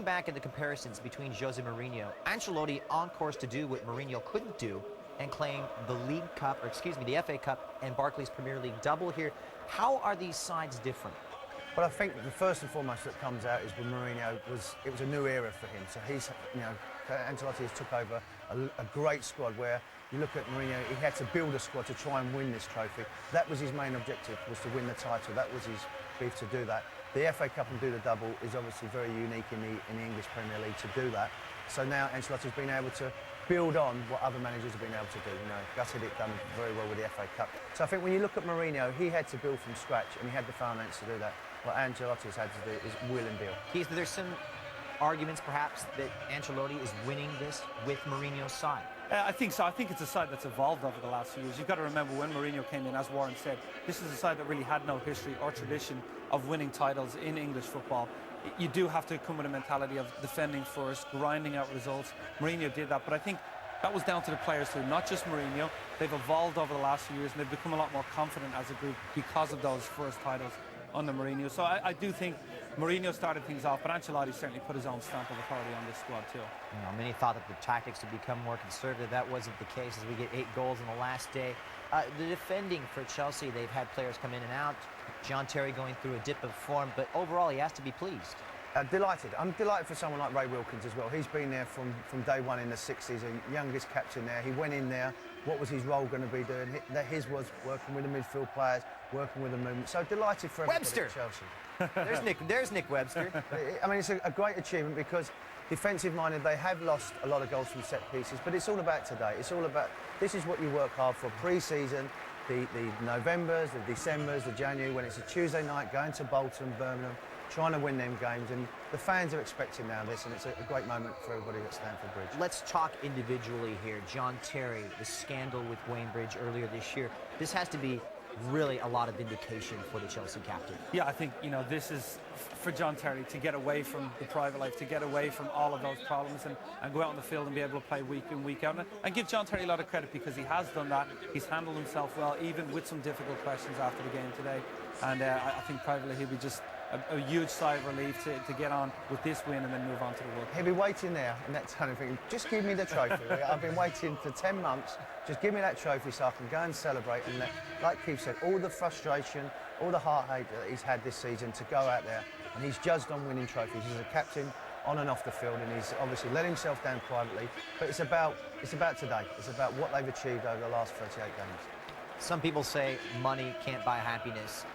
Back at the comparisons between Jose Mourinho, Ancelotti on course to do what Mourinho couldn't do and claim the League Cup, or excuse me, the FA Cup and Barclays Premier League double here. How are these sides different? Well, I think the first and foremost that comes out is with Mourinho it was a new era for him. So he's, Ancelotti has took over a great squad where you look at Mourinho, he had to build a squad to try and win this trophy. That was his main objective, was to win the title. That was his beef to do that. The FA Cup and do the double is obviously very unique in the English Premier League to do that. So now Ancelotti's been able to build on what other managers have been able to do. Gus had it done very well with the FA Cup. So I think when you look at Mourinho, he had to build from scratch and he had the finance to do that. What Ancelotti's had to do is will and deal. Keith, there's some arguments perhaps that Ancelotti is winning this with Mourinho's side. I think so. I think it's a side that's evolved over the last few years. You've got to remember when Mourinho came in, as Warren said, this is a side that really had no history or tradition of winning titles in English football. You do have to come with a mentality of defending first, grinding out results. Mourinho did that, but I think that was down to the players too, not just Mourinho. They've evolved over the last few years and they've become a lot more confident as a group because of those first titles under Mourinho. So I do think Mourinho started things off, but Ancelotti certainly put his own stamp of authority on this squad too. Many thought that the tactics would become more conservative. That wasn't the case as we get 8 goals in the last day. The defending for Chelsea, they've had players come in and out. John Terry going through a dip of form, but overall he has to be pleased. Delighted. I'm delighted for someone like Ray Wilkins as well. He's been there from day one in the 60s, the youngest captain there. He went in there. What was his role going to be doing? His was working with the midfield players, working with the movement. So delighted for everybody Webster. at Chelsea. There's Nick Webster. I mean, it's a great achievement because defensive-minded, they have lost a lot of goals from set pieces, but it's all about today. It's all about, this is what you work hard for pre-season, the Novembers, the Decembers, the January, when it's a Tuesday night, going to Bolton, Birmingham, trying to win them games, and the fans are expecting now this, and it's a great moment for everybody at Stamford Bridge. Let's talk individually here. John Terry, the scandal with Wayne Bridge earlier this year. This has to be really a lot of vindication for the Chelsea captain. Yeah, I think, this is for John Terry to get away from the private life, to get away from all of those problems and go out on the field and be able to play week in, week out. And give John Terry a lot of credit because he has done that. He's handled himself well, even with some difficult questions after the game today. And I think privately he'll be just a huge sigh of relief to get on with this win and then move on to the World Cup. He'll be waiting there and that kind of thing. Just give me the trophy. I've been waiting for 10 months. Just give me that trophy so I can go and celebrate. And like Keith said, all the frustration, all the heartache that he's had this season to go out there. And he's judged on winning trophies. He's a captain on and off the field, and he's obviously let himself down privately. But it's about today. It's about what they've achieved over the last 38 games. Some people say money can't buy happiness.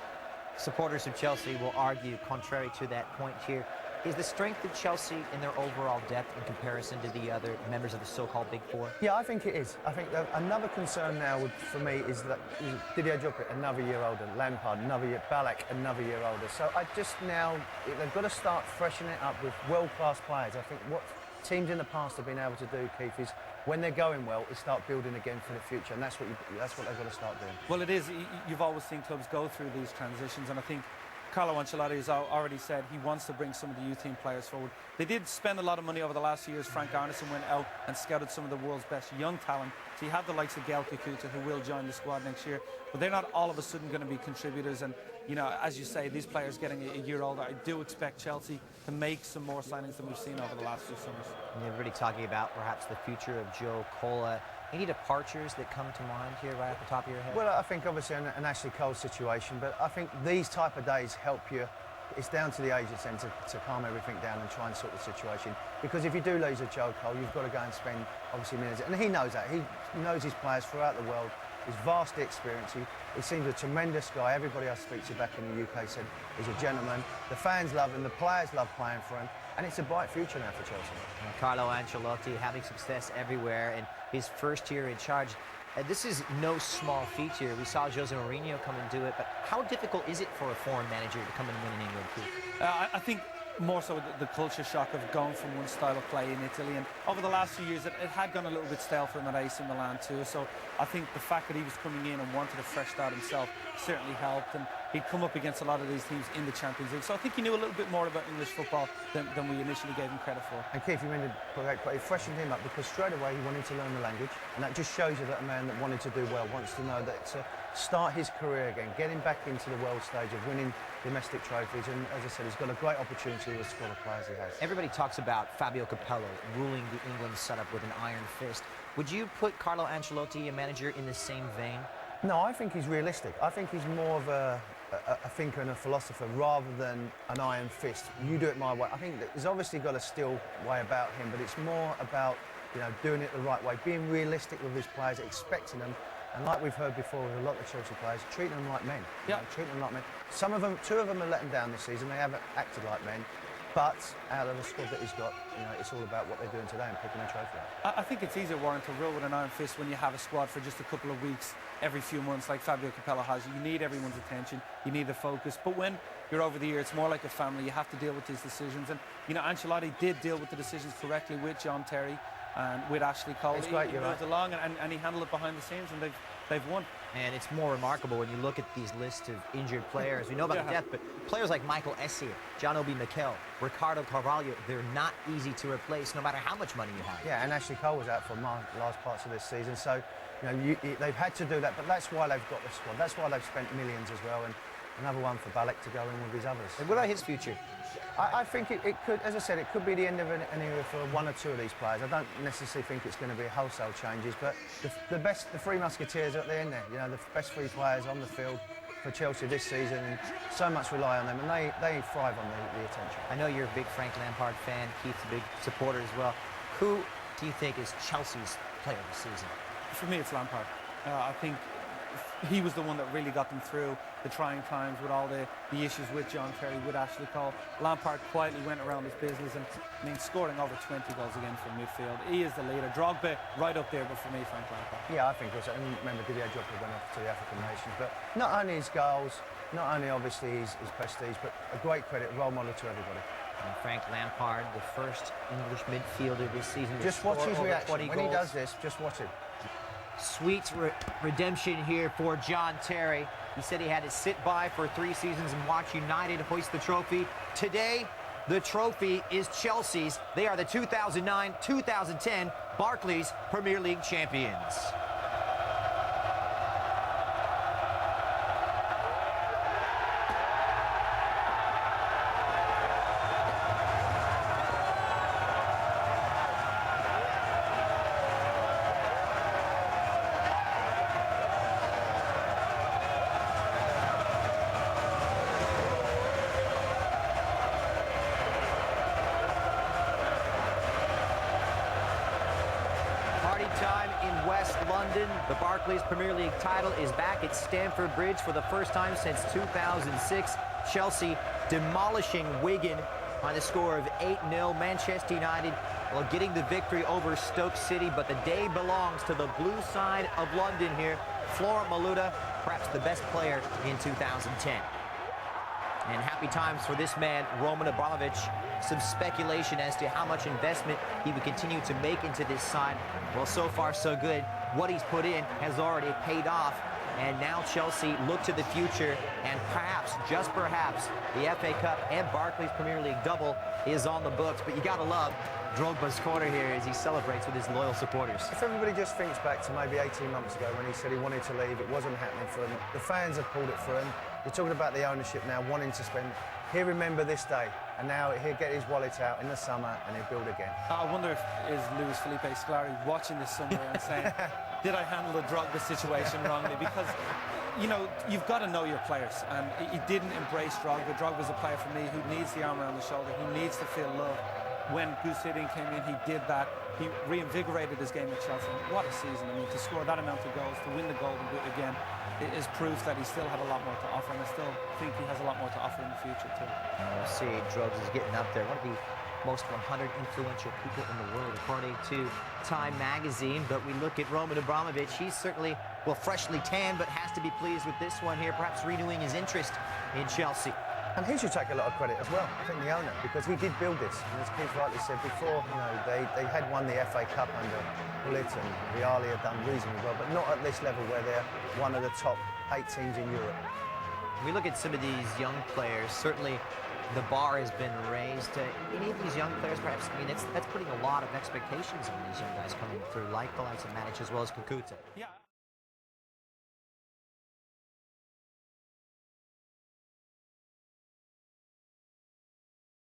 Supporters of Chelsea will argue contrary to that point here. Is the strength of Chelsea in their overall depth in comparison to the other members of the so-called Big Four? Yeah, I think it is. I think that another concern now for me is that Didier Drogba, another year older, Lampard, another year, Ballack, another year older. So I just now, they've got to start freshening it up with world-class players. I think what teams in the past have been able to do, Keith, is when they're going well, is start building again for the future, and that's what they've got to start doing. Well, it is. You've always seen clubs go through these transitions, and I think Carlo Ancelotti has already said he wants to bring some of the youth team players forward. They did spend a lot of money over the last few years. Frank Arneson went out and scouted some of the world's best young talent. So you have the likes of Gael Kakuta, who will join the squad next year, but they're not all of a sudden going to be contributors. And as you say, these players getting a year older, I do expect Chelsea to make some more signings than we've seen over the last few summers. And you're really talking about perhaps the future of Joe Cola. Any departures that come to mind here right at the top of your head? Well, I think obviously an Ashley Cole situation, but I think these type of days help you. It's down to the agents then to calm everything down and try and sort the situation. Because if you do lose a Joe Cole, you've got to go and spend, obviously, minutes. And he knows that. He knows his players throughout the world. He's vastly experienced. He seems a tremendous guy. Everybody I speak to back in the UK said he's a gentleman. The fans love him. The players love playing for him. And it's a bright future now for Chelsea. And Carlo Ancelotti having success everywhere in his first year in charge. This is no small feat here. We saw Jose Mourinho come and do it, but how difficult is it for a foreign manager to come and win in England, Keith? I think more so the culture shock of going from one style of play in Italy, and over the last few years it had gone a little bit stale for him at AC Milan too. So I think the fact that he was coming in and wanted a fresh start himself certainly helped, and he'd come up against a lot of these teams in the Champions League. So I think he knew a little bit more about English football than we initially gave him credit for. And Keith, you mean it freshened him up because straight away he wanted to learn the language, and that just shows you that a man that wanted to do well wants to know that to start his career again, getting back into the world stage of winning domestic trophies, and as I said, he's got a great opportunity with the squad of players he has. Everybody talks about Fabio Capello ruling the England setup with an iron fist. Would you put Carlo Ancelotti, a manager, in the same vein? No, I think he's realistic. I think he's more of a thinker and a philosopher rather than an iron fist. You do it my way. I think that he's obviously got a still way about him, but it's more about, you know, doing it the right way, being realistic with his players, expecting them, and like we've heard before with a lot of Chelsea players, treating them like men. Yeah. You know, treating them like men. Some of them, two of them have let them down this season. They haven't acted like men. But out of the squad that he's got, you know, it's all about what they're doing today and picking a trophy up. I think it's easier, Warren, to rule with an iron fist when you have a squad for just a couple of weeks, every few months, like Fabio Capello has. You need everyone's attention, you need the focus. But when you're over the year, it's more like a family. You have to deal with these decisions. And, you know, Ancelotti did deal with the decisions correctly with John Terry and with Ashley Cole. It's great, he moved along and he handled it behind the scenes, and they've won. And it's more remarkable when you look at these lists of injured players. We know about the death, but players like Michael Essien, John Obi Mikel, Ricardo Carvalho, they're not easy to replace no matter how much money you have. Yeah, and Ashley Cole was out for large parts of this season, so you know they've had to do that, but that's why they've got the squad. That's why they've spent millions as well, and another one for Ballack to go in with his others. And what about his future? I think it could, as I said, it could be the end of an era for one or two of these players. I don't necessarily think it's going to be wholesale changes, but the three musketeers are at the end there. You know, the best three players on the field for Chelsea this season, and so much rely on them, and they thrive on the attention. I know you're a big Frank Lampard fan. Keith's a big supporter as well. Who do you think is Chelsea's player of the season? For me, it's Lampard. I think he was the one that really got them through the trying times with all the issues with John Terry, with Ashley Cole. Lampard quietly went around his business and, I mean, scoring over 20 goals again from midfield. He is the leader. Drogba right up there, but for me, Frank Lampard. Yeah, I think also, and remember Didier Drogba went off to the African nations, but not only his goals, not only obviously his prestige, but a great credit, role model to everybody. And Frank Lampard, the first English midfielder this season. Just watch his reaction. When he does this, just watch it. Sweet redemption here for John Terry. He said he had to sit by for 3 seasons and watch United hoist the trophy. Today, the trophy is Chelsea's. They are the 2009-2010 Barclays Premier League champions. Time in West London. The Barclays Premier League title is back at Stamford Bridge for the first time since 2006. Chelsea demolishing Wigan by the score of 8-0. Manchester United, well, getting the victory over Stoke City, but the day belongs to the blue side of London here. Florent Malouda, perhaps the best player in 2010. And happy times for this man, Roman Abramovich. Some speculation as to how much investment he would continue to make into this side. Well, so far, so good. What he's put in has already paid off. And now Chelsea look to the future, and perhaps, just perhaps, the FA Cup and Barclays Premier League double is on the books. But you got to love Drogba's corner here as he celebrates with his loyal supporters. If everybody just thinks back to maybe 18 months ago when he said he wanted to leave, it wasn't happening for him. The fans have pulled it for him. You're talking about the ownership now wanting to spend. He'll remember this day, and now he'll get his wallet out in the summer and he'll build again. I wonder if is Luis Felipe Scolari watching this somewhere and saying, did I handle the Drogba situation wrongly? Because, you know, you've got to know your players, and he didn't embrace Drogba. Drogba's a player for me who needs the arm around the shoulder. He needs to feel love. When Gus Hiddink came in, he did that. He reinvigorated his game at Chelsea. What a season. I mean, to score that amount of goals, to win the Golden Boot again, it is proof that he still had a lot more to offer, and I still think he has a lot more to offer in the future, too. And we'll see, Drugs is getting up there. One of the most 100 influential people in the world, according to Time magazine. But we look at Roman Abramovich. He's certainly, well, freshly tanned, but has to be pleased with this one here, perhaps renewing his interest in Chelsea. And he should take a lot of credit as well, I think the owner, because he did build this. And as Keith rightly said before, you know, they had won the FA Cup under Gullit, and Vialli have done reasonably well, but not at this level where they're one of the top 8 teams in Europe. We look at some of these young players, certainly the bar has been raised. Any of these young players, perhaps, I mean, that's putting a lot of expectations on these young guys coming through, like the likes of Manic as well as Kakuta. Yeah.